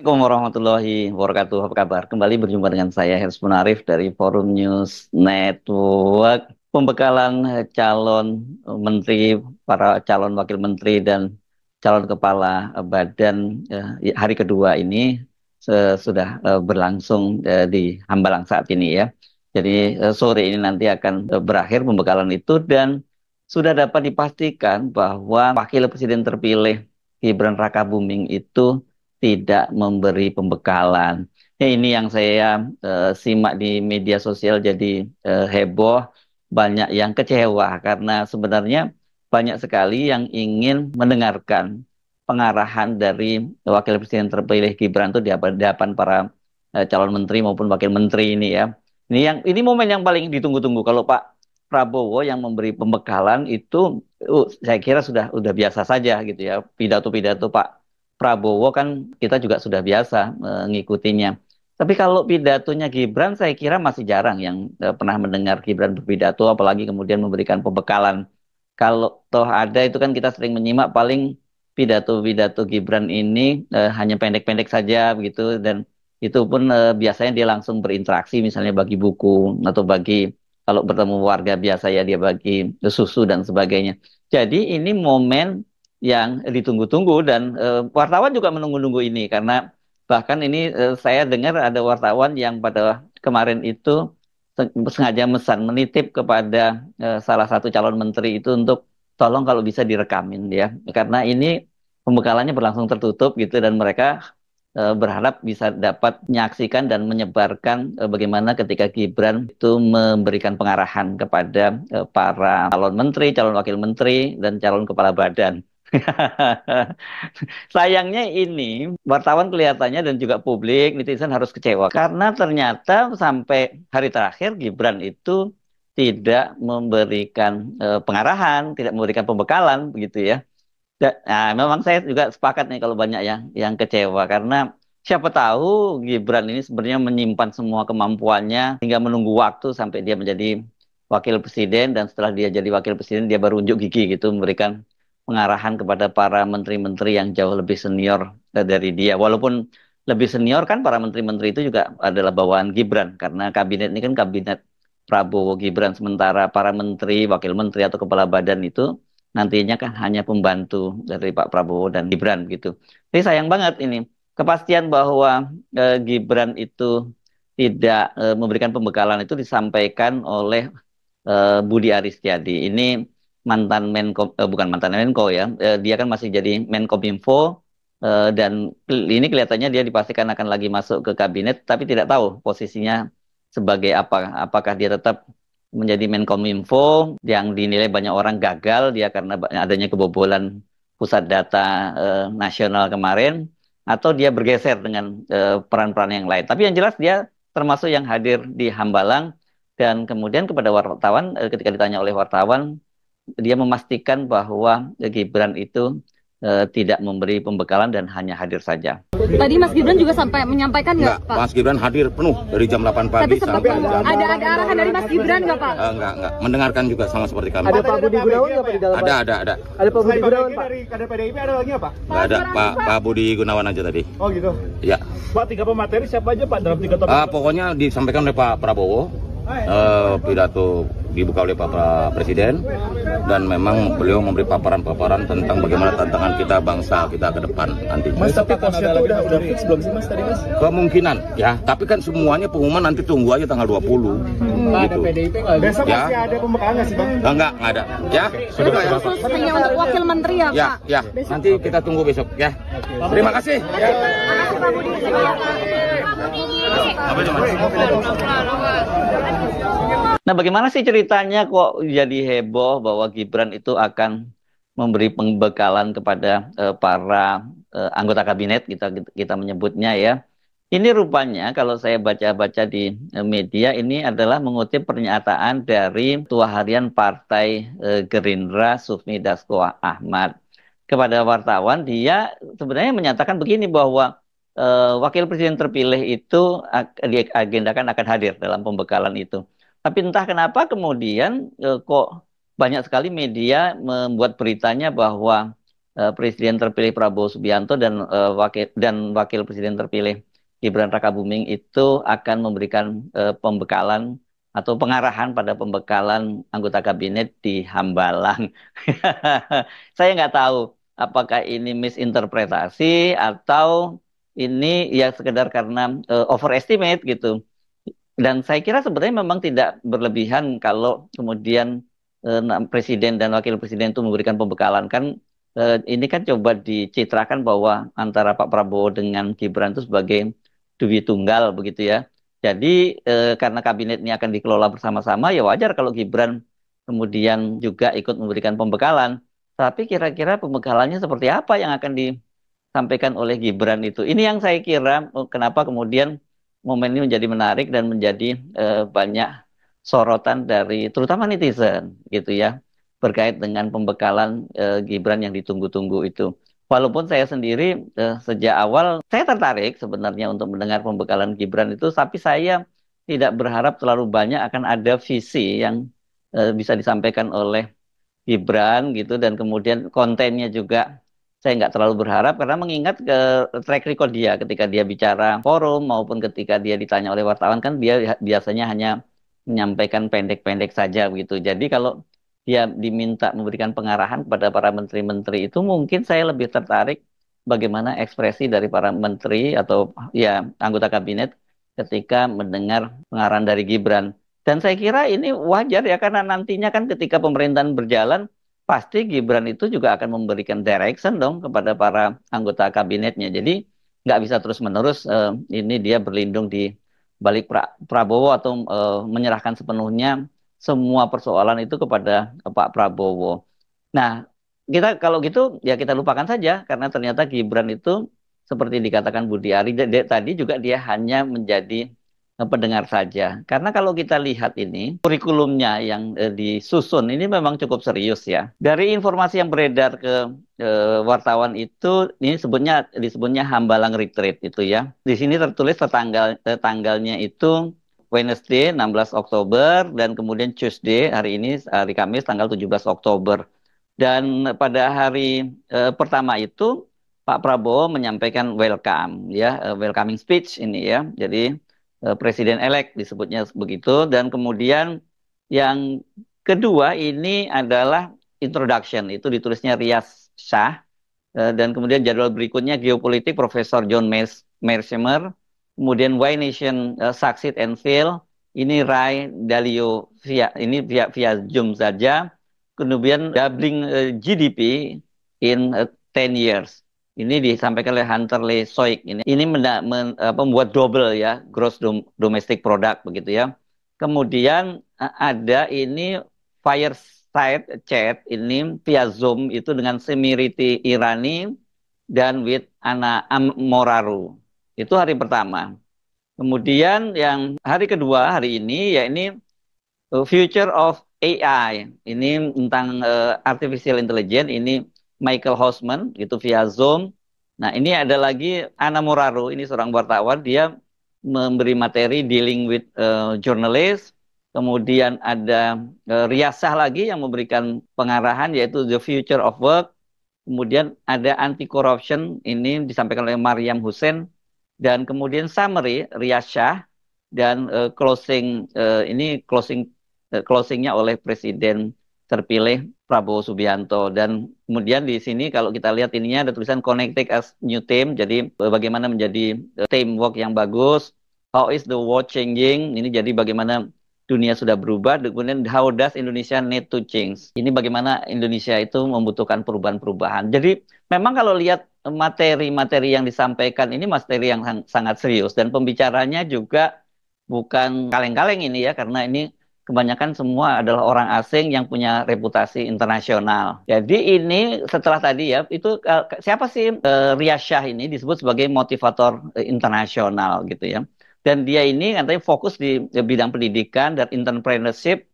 Assalamualaikum warahmatullahi wabarakatuh. Apa kabar? Kembali berjumpa dengan saya Hersman Munarif dari Forum News Network. Pembekalan calon menteri, para calon wakil menteri dan calon kepala badan hari kedua ini sudah berlangsung di Hambalang saat ini ya. Jadi sore ini nanti akan berakhir pembekalan itu dan sudah dapat dipastikan bahwa wakil presiden terpilih Gibran Rakabuming itu tidak memberi pembekalan. Ya, ini yang saya simak di media sosial jadi heboh, banyak yang kecewa karena sebenarnya banyak sekali yang ingin mendengarkan pengarahan dari wakil presiden terpilih Gibran itu di hadapan para calon menteri maupun wakil menteri ini ya. Ini momen yang paling ditunggu-tunggu. Kalau Pak Prabowo yang memberi pembekalan itu saya kira sudah biasa saja gitu ya. Pidato-pidato Pak Prabowo kan kita juga sudah biasa mengikutinya. Tapi kalau pidatonya Gibran, saya kira masih jarang yang pernah mendengar Gibran berpidato, apalagi kemudian memberikan pembekalan. Kalau toh ada itu kan kita sering menyimak paling pidato-pidato Gibran ini hanya pendek-pendek saja begitu dan itu pun biasanya dia langsung berinteraksi misalnya bagi buku atau bagi kalau bertemu warga biasa ya dia bagi susu dan sebagainya. Jadi ini momen yang ditunggu-tunggu dan wartawan juga menunggu-nunggu ini karena bahkan ini saya dengar ada wartawan yang pada kemarin itu sengaja menitip kepada salah satu calon menteri itu untuk tolong kalau bisa direkamin ya karena ini pembekalannya berlangsung tertutup gitu dan mereka berharap bisa dapat menyaksikan dan menyebarkan bagaimana ketika Gibran itu memberikan pengarahan kepada para calon menteri, calon wakil menteri, dan calon kepala badan. Sayangnya ini wartawan kelihatannya dan juga publik netizen harus kecewa karena ternyata sampai hari terakhir Gibran itu tidak memberikan pengarahan, tidak memberikan pembekalan begitu ya. Nah, memang saya juga sepakat nih kalau banyak yang kecewa karena siapa tahu Gibran ini sebenarnya menyimpan semua kemampuannya hingga menunggu waktu sampai dia menjadi wakil presiden dan setelah dia jadi wakil presiden dia baru unjuk gigi gitu memberikan pengarahan kepada para menteri-menteri yang jauh lebih senior dari dia. Walaupun lebih senior kan para menteri-menteri itu juga adalah bawaan Gibran karena kabinet ini kan kabinet Prabowo Gibran sementara para menteri, wakil menteri atau kepala badan itu nantinya kan hanya pembantu dari Pak Prabowo dan Gibran gitu. Jadi sayang banget ini kepastian bahwa Gibran itu tidak memberikan pembekalan itu disampaikan oleh Budi Aristiadi. Ini mantan Menko, bukan mantan Menko ya, dia kan masih jadi Menkominfo dan ini kelihatannya dia dipastikan akan lagi masuk ke kabinet, tapi tidak tahu posisinya sebagai apa. Apakah dia tetap menjadi Menkominfo yang dinilai banyak orang gagal dia karena adanya kebobolan pusat data nasional kemarin, atau dia bergeser dengan peran-peran yang lain. Tapi yang jelas dia termasuk yang hadir di Hambalang dan kemudian kepada wartawan ketika ditanya oleh wartawan dia memastikan bahwa Gibran itu tidak memberi pembekalan dan hanya hadir saja. Tadi Mas Gibran juga sampai menyampaikan nggak, Pak? Mas Gibran hadir penuh dari jam 8 Tapi pagi sempat sampai jam... ada arahan dari Mas Gibran nggak, Pak? Enggak. Mendengarkan juga sama seperti kami. Ada Pak Budi Gunawan nggak Pak di dalam? Ada. Ada Pak Budi Gunawan, Pak. Dari kader PDIP ada lagi nggak Pak? Enggak ada, Pak Budi Gunawan aja tadi. Oh gitu. Ya. Pak, 3 pemateri siapa aja Pak dalam 3 topik? Pokoknya disampaikan oleh Pak Prabowo, pidato dibuka oleh Pak Presiden, dan memang beliau memberi paparan-paparan tentang bagaimana tantangan kita bangsa kita ke depan nanti. Mas, tapi posnya tuh udah fix belum sih Mas tadi Mas? Kemungkinan ya, tapi kan semuanya pengumuman nanti tunggu aja tanggal 20. Pak, ada Gitu. PDIP nggak? Besok Ya. masih ada pembekalan nggak sih Bang? Enggak ada. Ya, sudah ya. Khusus hanya untuk wakil menteri ya, Ya, Pak? ya. Nanti kita tunggu besok ya. Terima kasih. Ya. Pak Budi. Apa itu, Mas? Nah, bagaimana sih ceritanya kok jadi heboh bahwa Gibran itu akan memberi pembekalan kepada para anggota kabinet kita menyebutnya ya. Ini rupanya kalau saya baca-baca di media ini adalah mengutip pernyataan dari Ketua Harian Partai Gerindra Sufmi Dasko Ahmad kepada wartawan. Dia sebenarnya menyatakan begini bahwa wakil presiden terpilih itu diagendakan akan hadir dalam pembekalan itu. Tapi entah kenapa kemudian kok banyak sekali media membuat beritanya bahwa Presiden terpilih Prabowo Subianto dan Wakil Presiden terpilih Gibran Rakabuming itu akan memberikan pembekalan atau pengarahan pada pembekalan anggota kabinet di Hambalang. Saya nggak tahu apakah ini misinterpretasi atau ini ya sekedar karena overestimate gitu. Dan saya kira sebenarnya memang tidak berlebihan kalau kemudian presiden dan wakil presiden itu memberikan pembekalan. Kan ini kan coba dicitrakan bahwa antara Pak Prabowo dengan Gibran itu sebagai Dewi Tunggal begitu ya. Jadi karena kabinet ini akan dikelola bersama-sama, ya wajar kalau Gibran kemudian juga ikut memberikan pembekalan. Tapi kira-kira pembekalannya seperti apa yang akan disampaikan oleh Gibran itu? Ini yang saya kira kenapa kemudian momen ini menjadi menarik dan menjadi banyak sorotan dari terutama netizen gitu ya berkait dengan pembekalan Gibran yang ditunggu-tunggu itu. Walaupun saya sendiri sejak awal saya tertarik sebenarnya untuk mendengar pembekalan Gibran itu, tapi saya tidak berharap terlalu banyak akan ada visi yang bisa disampaikan oleh Gibran gitu, dan kemudian kontennya juga saya nggak terlalu berharap karena mengingat ke track record dia ketika dia bicara forum maupun ketika dia ditanya oleh wartawan kan dia biasanya hanya menyampaikan pendek-pendek saja begitu. Jadi kalau dia diminta memberikan pengarahan kepada para menteri-menteri itu mungkin saya lebih tertarik bagaimana ekspresi dari para menteri atau ya anggota kabinet ketika mendengar pengarahan dari Gibran. Dan saya kira ini wajar ya karena nantinya kan ketika pemerintahan berjalan pasti Gibran itu juga akan memberikan direction dong kepada para anggota kabinetnya. Jadi nggak bisa terus-menerus ini dia berlindung di balik Prabowo atau menyerahkan sepenuhnya semua persoalan itu kepada Pak Prabowo. Nah, kita kalau gitu ya kita lupakan saja karena ternyata Gibran itu seperti dikatakan Budi Ari tadi juga dia hanya menjadi pendengar saja. Karena kalau kita lihat ini, kurikulumnya yang disusun ini memang cukup serius ya. Dari informasi yang beredar ke wartawan itu, ini disebutnya Hambalang Retreat itu ya. Di sini tertulis tanggalnya itu Wednesday 16 Oktober dan kemudian Tuesday hari ini hari Kamis tanggal 17 Oktober. Dan pada hari pertama itu Pak Prabowo menyampaikan welcome ya, welcoming speech ini ya. Jadi presiden elek disebutnya begitu, dan kemudian yang kedua ini adalah introduction, itu ditulisnya Rias Shah, dan kemudian jadwal berikutnya geopolitik Profesor John Mearsheimer, kemudian Why Nation Succeed and Fail, ini Ray Dalio via Zoom saja, kemudian doubling GDP in 10 years. Ini disampaikan oleh Hunter Lee Soik. Ini membuat double ya gross domestic product begitu ya. Kemudian ada ini fireside chat ini via Zoom itu dengan Semiriti Irani dan with Ana Moraru. Itu hari pertama. Kemudian yang hari kedua hari ini ya ini Future of AI. Ini tentang artificial intelligence ini Michael Hosman gitu via Zoom. Nah ini ada lagi Ana Moraru, ini seorang wartawan, dia memberi materi dealing with journalist. Kemudian ada Riasah lagi yang memberikan pengarahan yaitu The Future of Work. Kemudian ada anti corruption, ini disampaikan oleh Mariam Hussein. Dan kemudian summary Riasah dan closingnya oleh Presiden terpilih Prabowo Subianto. Dan kemudian di sini kalau kita lihat ininya ada tulisan connected as new team, jadi bagaimana menjadi teamwork yang bagus, how is the world changing, ini jadi bagaimana dunia sudah berubah, kemudian how does Indonesia need to change, ini bagaimana Indonesia itu membutuhkan perubahan-perubahan. Jadi memang kalau lihat materi-materi yang disampaikan ini materi yang sangat serius, dan pembicaranya juga bukan kaleng-kaleng ini ya, karena ini kebanyakan semua adalah orang asing yang punya reputasi internasional. Jadi ini setelah tadi ya, itu siapa sih Rias Shah ini disebut sebagai motivator internasional gitu ya. Dan dia ini katanya fokus di bidang pendidikan dan entrepreneurship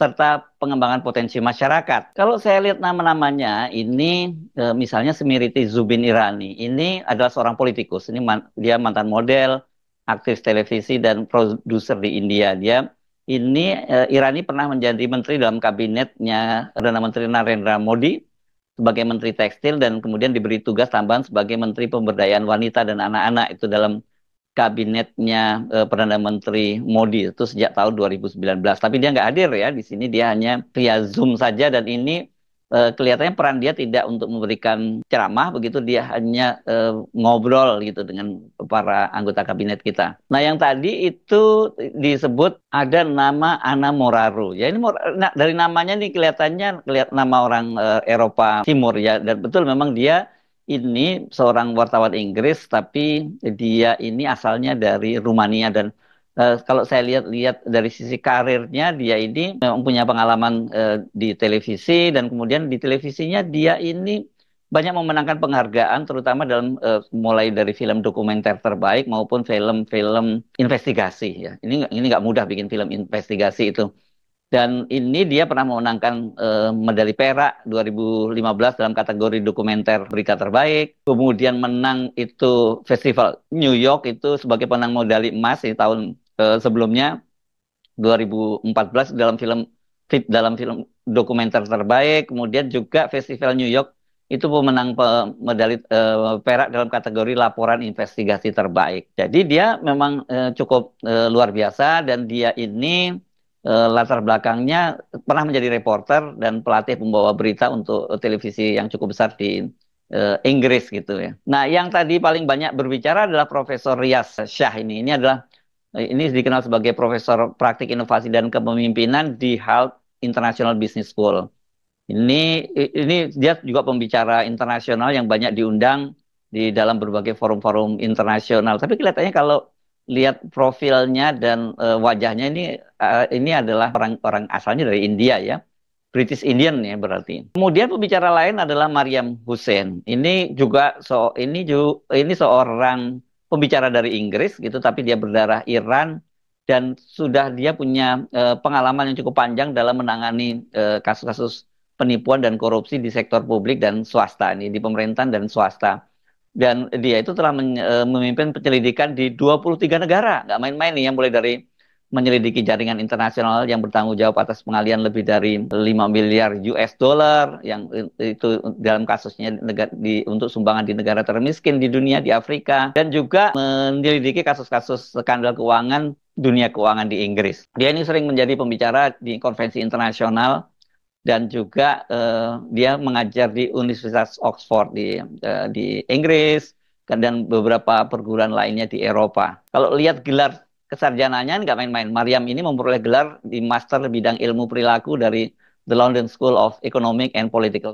serta pengembangan potensi masyarakat. Kalau saya lihat nama-namanya ini misalnya Semiriti Zubin Irani, ini adalah seorang politikus. Ini dia mantan model, aktris televisi dan produser di India. Irani pernah menjadi menteri dalam kabinetnya Perdana Menteri Narendra Modi. sebagai Menteri Tekstil dan kemudian diberi tugas tambahan sebagai Menteri Pemberdayaan Wanita dan Anak-anak itu dalam kabinetnya Perdana Menteri Modi itu sejak tahun 2019. Tapi dia nggak hadir ya di sini, dia hanya via Zoom saja dan ini kelihatannya peran dia tidak untuk memberikan ceramah begitu, dia hanya ngobrol gitu dengan para anggota kabinet kita. Nah, yang tadi itu disebut ada nama Ana Moraru. Ya ini nah, dari namanya nih kelihatannya nama orang Eropa Timur ya, dan betul memang dia ini seorang wartawan Inggris tapi dia ini asalnya dari Rumania dan kalau saya lihat dari sisi karirnya, dia ini memang punya pengalaman di televisi dan kemudian di televisinya dia ini banyak memenangkan penghargaan, terutama dalam mulai dari film dokumenter terbaik maupun film-film investigasi ya. Ini nggak mudah bikin film investigasi itu. Dan ini dia pernah memenangkan medali perak 2015 dalam kategori dokumenter berita terbaik. Kemudian menang itu Festival New York itu sebagai pemenang medali emas di tahun sebelumnya 2014 dalam film dokumenter terbaik. Kemudian juga Festival New York itu pemenang medali perak dalam kategori laporan investigasi terbaik. Jadi dia memang cukup luar biasa dan dia ini latar belakangnya pernah menjadi reporter dan pelatih pembawa berita untuk televisi yang cukup besar di Inggris gitu ya. Nah, yang tadi paling banyak berbicara adalah Profesor Riyaz Shah ini. Ini dikenal sebagai Profesor Praktik Inovasi dan Kepemimpinan di Harvard International Business School. Ini dia juga pembicara internasional yang banyak diundang di dalam berbagai forum-forum internasional. Tapi kelihatannya kalau lihat profilnya dan wajahnya ini adalah orang asalnya dari India ya, British Indian ya berarti. Kemudian pembicara lain adalah Maryam Hussein. Ini seorang pembicara dari Inggris gitu, tapi dia berdarah Iran dan sudah dia punya pengalaman yang cukup panjang dalam menangani kasus-kasus penipuan dan korupsi di sektor publik dan swasta ini, di pemerintahan dan swasta. Dan dia itu telah memimpin penyelidikan di 23 negara. Nggak main-main nih, yang mulai dari menyelidiki jaringan internasional yang bertanggung jawab atas pengalian lebih dari 5 miliar US dollar, yang itu dalam kasusnya untuk sumbangan di negara termiskin di dunia, di Afrika. Dan juga menyelidiki kasus-kasus skandal keuangan, dunia keuangan di Inggris. Dia ini sering menjadi pembicara di konvensi internasional dan juga dia mengajar di Universitas Oxford di Inggris dan beberapa perguruan lainnya di Eropa. Kalau lihat gelar kesarjananya nggak main-main. Maryam ini memperoleh gelar di Master bidang ilmu perilaku dari The London School of Economic and Political